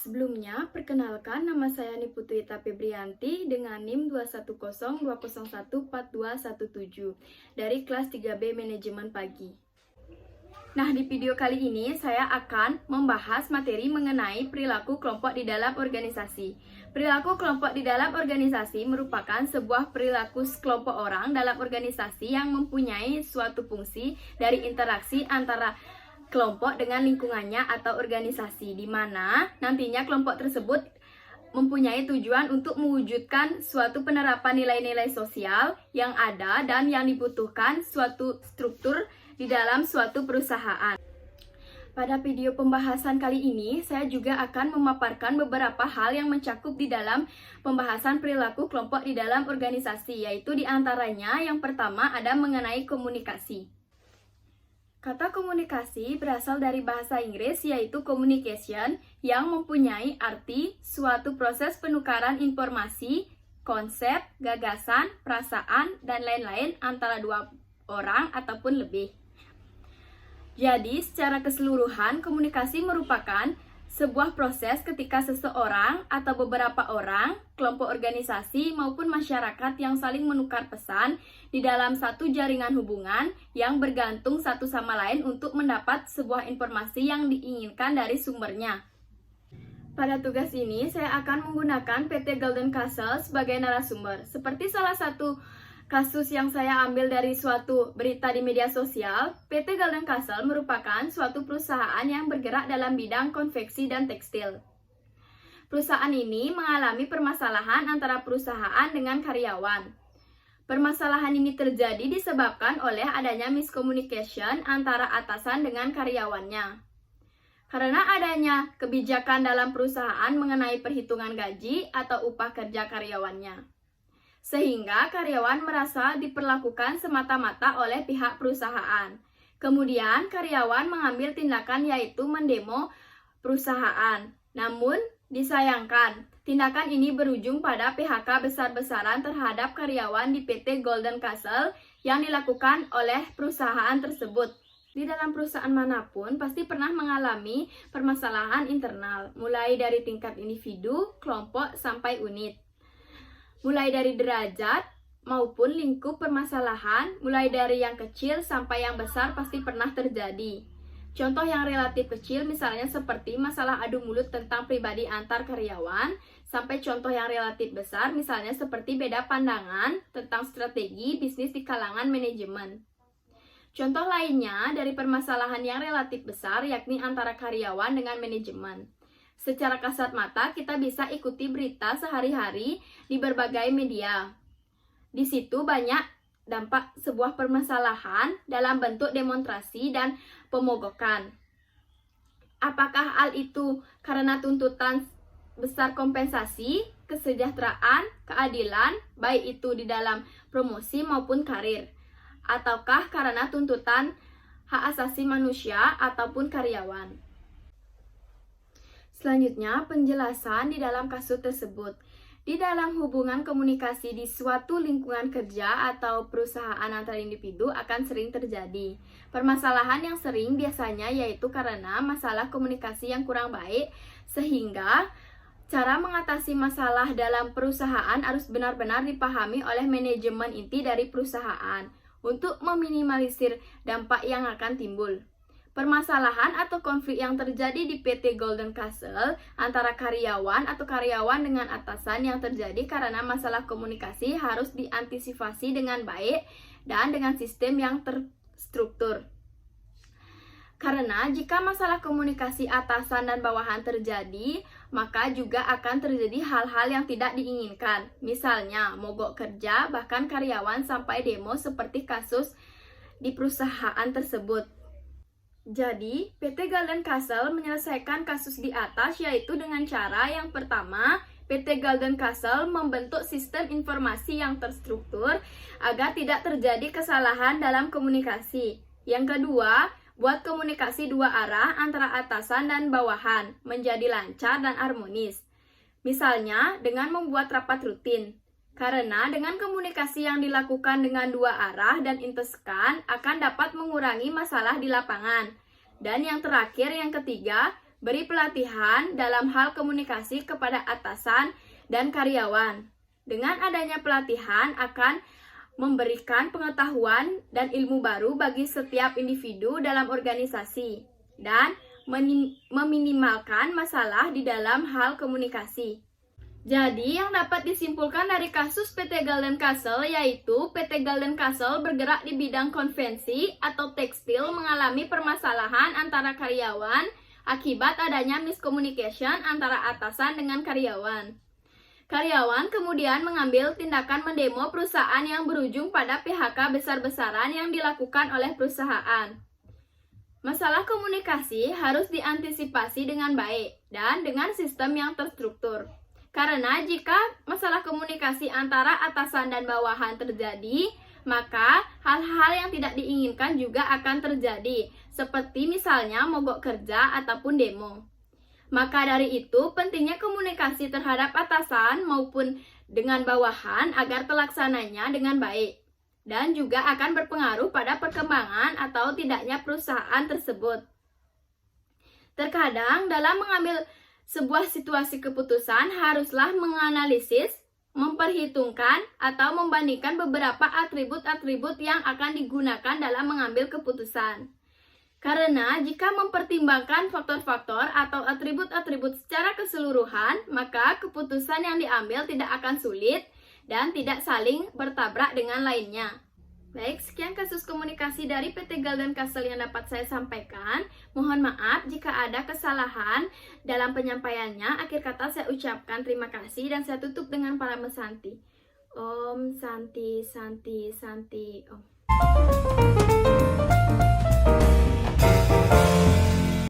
Sebelumnya, perkenalkan nama saya Niputuita Febrianti dengan NIM 21020014217 dari kelas 3B Manajemen Pagi. Nah, di video kali ini saya akan membahas materi mengenai perilaku kelompok di dalam organisasi. Perilaku kelompok di dalam organisasi merupakan sebuah perilaku sekelompok orang dalam organisasi yang mempunyai suatu fungsi dari interaksi antara kelompok dengan lingkungannya atau organisasi, di mana nantinya kelompok tersebut mempunyai tujuan untuk mewujudkan suatu penerapan nilai-nilai sosial yang ada dan yang dibutuhkan suatu struktur di dalam suatu perusahaan. Pada video pembahasan kali ini, saya juga akan memaparkan beberapa hal yang mencakup di dalam pembahasan perilaku kelompok di dalam organisasi, yaitu diantaranya yang pertama ada mengenai komunikasi. Kata komunikasi berasal dari bahasa Inggris yaitu communication yang mempunyai arti suatu proses penukaran informasi, konsep, gagasan, perasaan, dan lain-lain antara dua orang ataupun lebih. Jadi, secara keseluruhan, komunikasi merupakan sebuah proses ketika seseorang atau beberapa orang, kelompok organisasi maupun masyarakat yang saling menukar pesan di dalam satu jaringan hubungan yang bergantung satu sama lain untuk mendapat sebuah informasi yang diinginkan dari sumbernya. Pada tugas ini, saya akan menggunakan PT Golden Castle sebagai narasumber. Seperti salah satu kasus yang saya ambil dari suatu berita di media sosial, PT Golden Castle merupakan suatu perusahaan yang bergerak dalam bidang konveksi dan tekstil. Perusahaan ini mengalami permasalahan antara perusahaan dengan karyawan. Permasalahan ini terjadi disebabkan oleh adanya miscommunication antara atasan dengan karyawannya. Karena adanya kebijakan dalam perusahaan mengenai perhitungan gaji atau upah kerja karyawannya. Sehingga karyawan merasa diperlakukan semata-mata oleh pihak perusahaan. Kemudian karyawan mengambil tindakan yaitu mendemo perusahaan. Namun disayangkan, tindakan ini berujung pada PHK besar-besaran terhadap karyawan di PT Golden Castle yang dilakukan oleh perusahaan tersebut. Di dalam perusahaan manapun pasti pernah mengalami permasalahan internal, mulai dari tingkat individu, kelompok, sampai unit. Mulai dari derajat maupun lingkup permasalahan, mulai dari yang kecil sampai yang besar pasti pernah terjadi. Contoh yang relatif kecil misalnya seperti masalah adu mulut tentang pribadi antar karyawan, sampai contoh yang relatif besar misalnya seperti beda pandangan tentang strategi bisnis di kalangan manajemen. Contoh lainnya dari permasalahan yang relatif besar yakni antara karyawan dengan manajemen. Secara kasat mata, kita bisa ikuti berita sehari-hari di berbagai media. Di situ banyak dampak sebuah permasalahan dalam bentuk demonstrasi dan pemogokan. Apakah hal itu karena tuntutan besar kompensasi, kesejahteraan, keadilan, baik itu di dalam promosi maupun karir? Ataukah karena tuntutan hak asasi manusia ataupun karyawan? Selanjutnya, penjelasan di dalam kasus tersebut. Di dalam hubungan komunikasi di suatu lingkungan kerja atau perusahaan antar individu akan sering terjadi. Permasalahan yang sering biasanya yaitu karena masalah komunikasi yang kurang baik, sehingga cara mengatasi masalah dalam perusahaan harus benar-benar dipahami oleh manajemen inti dari perusahaan untuk meminimalisir dampak yang akan timbul. Permasalahan atau konflik yang terjadi di PT Golden Castle antara karyawan atau karyawan dengan atasan yang terjadi karena masalah komunikasi harus diantisipasi dengan baik dan dengan sistem yang terstruktur. Karena jika masalah komunikasi atasan dan bawahan terjadi, maka juga akan terjadi hal-hal yang tidak diinginkan. Misalnya, mogok kerja, bahkan karyawan sampai demo seperti kasus di perusahaan tersebut. Jadi, PT Golden Castle menyelesaikan kasus di atas yaitu dengan cara yang pertama, PT Golden Castle membentuk sistem informasi yang terstruktur agar tidak terjadi kesalahan dalam komunikasi. Yang kedua, buat komunikasi dua arah antara atasan dan bawahan menjadi lancar dan harmonis. Misalnya, dengan membuat rapat rutin. Karena dengan komunikasi yang dilakukan dengan dua arah dan intenskan akan dapat mengurangi masalah di lapangan. Dan yang terakhir, yang ketiga, beri pelatihan dalam hal komunikasi kepada atasan dan karyawan. Dengan adanya pelatihan akan memberikan pengetahuan dan ilmu baru bagi setiap individu dalam organisasi dan meminimalkan masalah di dalam hal komunikasi. Jadi, yang dapat disimpulkan dari kasus PT Galden Castle yaitu PT Galden Castle bergerak di bidang konvensi atau tekstil mengalami permasalahan antara karyawan akibat adanya miscommunication antara atasan dengan karyawan. Karyawan kemudian mengambil tindakan mendemo perusahaan yang berujung pada PHK besar-besaran yang dilakukan oleh perusahaan. Masalah komunikasi harus diantisipasi dengan baik dan dengan sistem yang terstruktur. Karena jika masalah komunikasi antara atasan dan bawahan terjadi, maka hal-hal yang tidak diinginkan juga akan terjadi, seperti misalnya mogok kerja ataupun demo. Maka dari itu, pentingnya komunikasi terhadap atasan maupun dengan bawahan agar terlaksananya dengan baik, dan juga akan berpengaruh pada perkembangan atau tidaknya perusahaan tersebut. Terkadang dalam mengambil sebuah situasi keputusan haruslah menganalisis, memperhitungkan, atau membandingkan beberapa atribut-atribut yang akan digunakan dalam mengambil keputusan. Karena jika mempertimbangkan faktor-faktor atau atribut-atribut secara keseluruhan, maka keputusan yang diambil tidak akan sulit dan tidak saling bertabrak dengan lainnya. Baik, sekian kasus komunikasi dari PT Galden Castle yang dapat saya sampaikan. Mohon maaf jika ada kesalahan dalam penyampaiannya. Akhir kata saya ucapkan terima kasih dan saya tutup dengan Parama Santi. Om Santi Santi Santi Om.